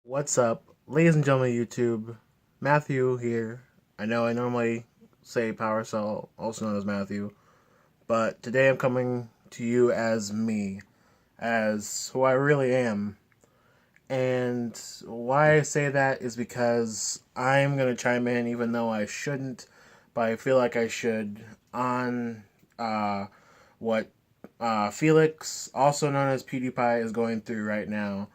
What's up, ladies and gentlemen of YouTube? Matthew here. I know I normally say Power Cell, also known as Matthew, but today I'm coming to you as me, as who I really am. And why I say that is because I'm going to chime in even though I shouldn't, but I feel like I should, on what Felix, also known as Pewdiepie, is going through right now,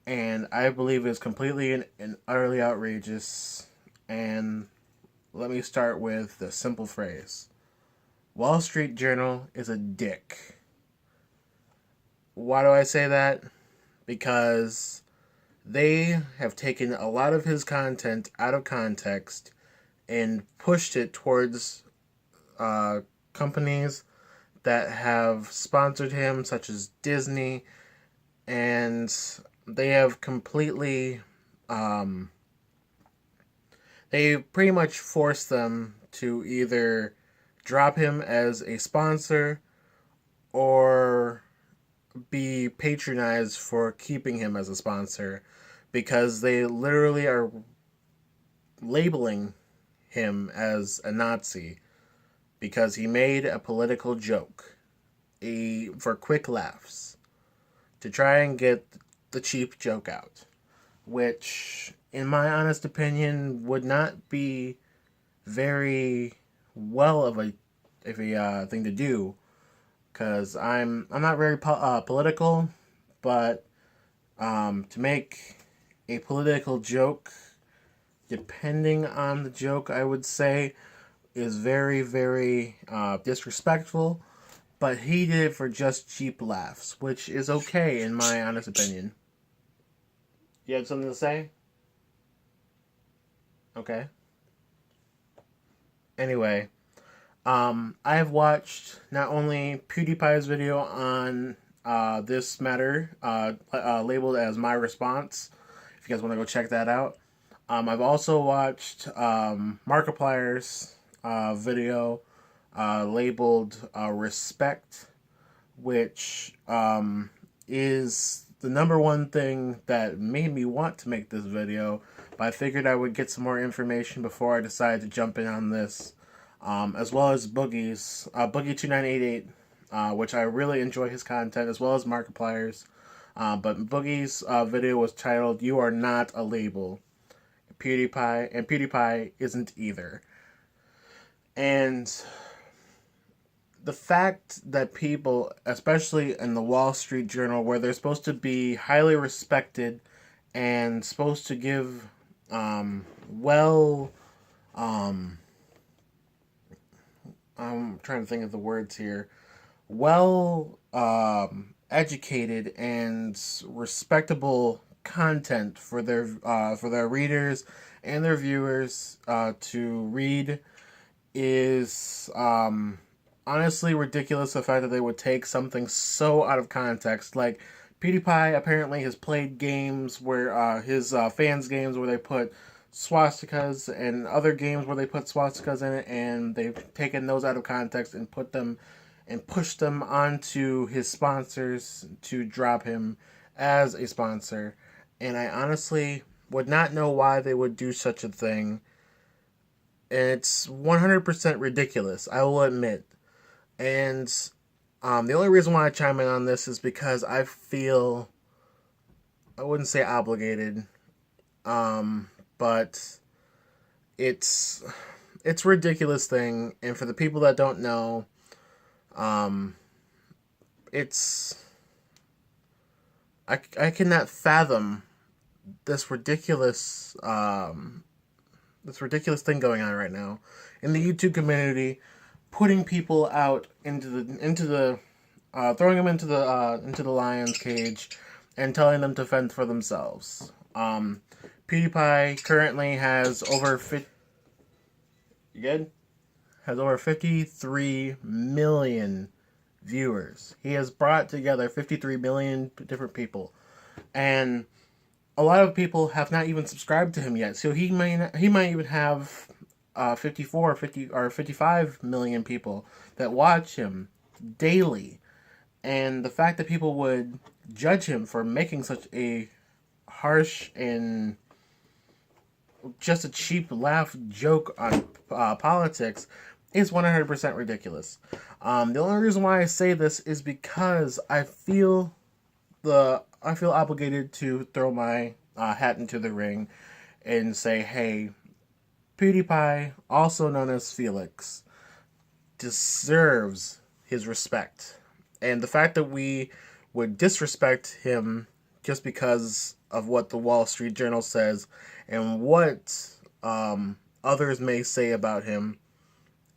and I believe is completely and utterly outrageous. And let me start with the simple phrase: Wall Street Journal is a dick. Why do I say that? Because they have taken a lot of his content out of context and pushed it towards uh, companies that have sponsored him, such as Disney, and they have completely um, they pretty much forced them to either drop him as a sponsor or be patronized for keeping him as a sponsor, because they literally are labeling him as a Nazi because he made a political joke for quick laughs to try and get the cheap joke out, which, in my honest opinion, would not be very well of a thing to do, because I'm not very political, but to make a political joke, depending on the joke, I would say is very disrespectful. But he did it for just cheap laughs, which is okay in my honest opinion. You had something to say? Okay. Anyway, I have watched not only PewDiePie's video on this matter, labeled as My Response, if you guys want to go check that out. I've also watched Markiplier's video labeled Respect, which is the number one thing that made me want to make this video, but I figured I would get some more information before I decided to jump in on this, as well as Boogie2988, which I really enjoy his content, as well as Markiplier's. But Boogie's video was titled "You Are Not a Label." PewDiePie isn't either. And the fact that people, especially in the Wall Street Journal, where they're supposed to be highly respected and supposed to give well, I'm trying to think of the words here, well educated and respectable content for their readers and their viewers to read, is honestly ridiculous. The fact that they would take something so out of context. Like, PewDiePie apparently has played games where his fans games where they put swastikas, and other games where they put swastikas in it, and they've taken those out of context and put them and pushed them onto his sponsors to drop him as a sponsor. And I honestly would not know why they would do such a thing. And it's 100% ridiculous, I will admit. And the only reason why I chime in on this is because I feel, I wouldn't say obligated, but it's a ridiculous thing. And for the people that don't know, it's I cannot fathom this ridiculous thing going on right now in the YouTube community, putting people out into the throwing them into the lion's cage and telling them to fend for themselves. PewDiePie currently has over 50. You good? Has over 53 million viewers. He has brought together 53 million different people, and a lot of people have not even subscribed to him yet. So he might even have 54 or 50 or 55 million people that watch him daily. And the fact that people would judge him for making such a harsh and just a cheap laugh joke on politics is 100% ridiculous. The only reason why I say this is because I feel obligated to throw my hat into the ring and say, hey, PewDiePie, also known as Felix, deserves his respect. And the fact that we would disrespect him just because of what the Wall Street Journal says and what others may say about him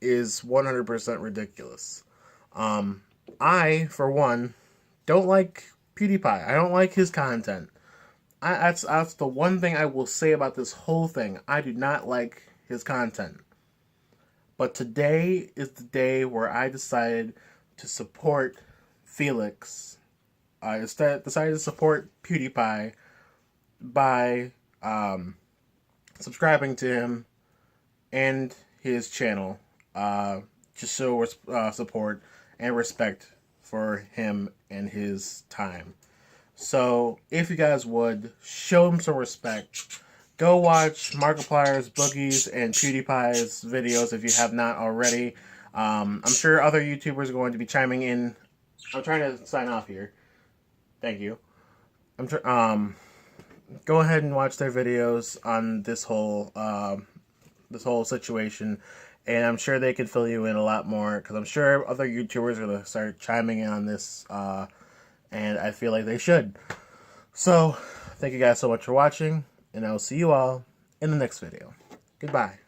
is 100% ridiculous. I, for one, don't like PewDiePie. I don't like his content. That's the one thing I will say about this whole thing. I do not like his content. But today is the day where I decided to support Felix. I decided to support PewDiePie by subscribing to him and his channel. Just show support and respect for him and his time. So, if you guys would, show him some respect. Go watch Markiplier's, Boogie's, and PewDiePie's videos if you have not already. I'm sure other YouTubers are going to be chiming in. I'm trying to sign off here. Thank you. Go ahead and watch their videos on this whole situation, and I'm sure they can fill you in a lot more, because I'm sure other YouTubers are going to start chiming in on this, and I feel like they should. So, thank you guys so much for watching, and I will see you all in the next video. Goodbye.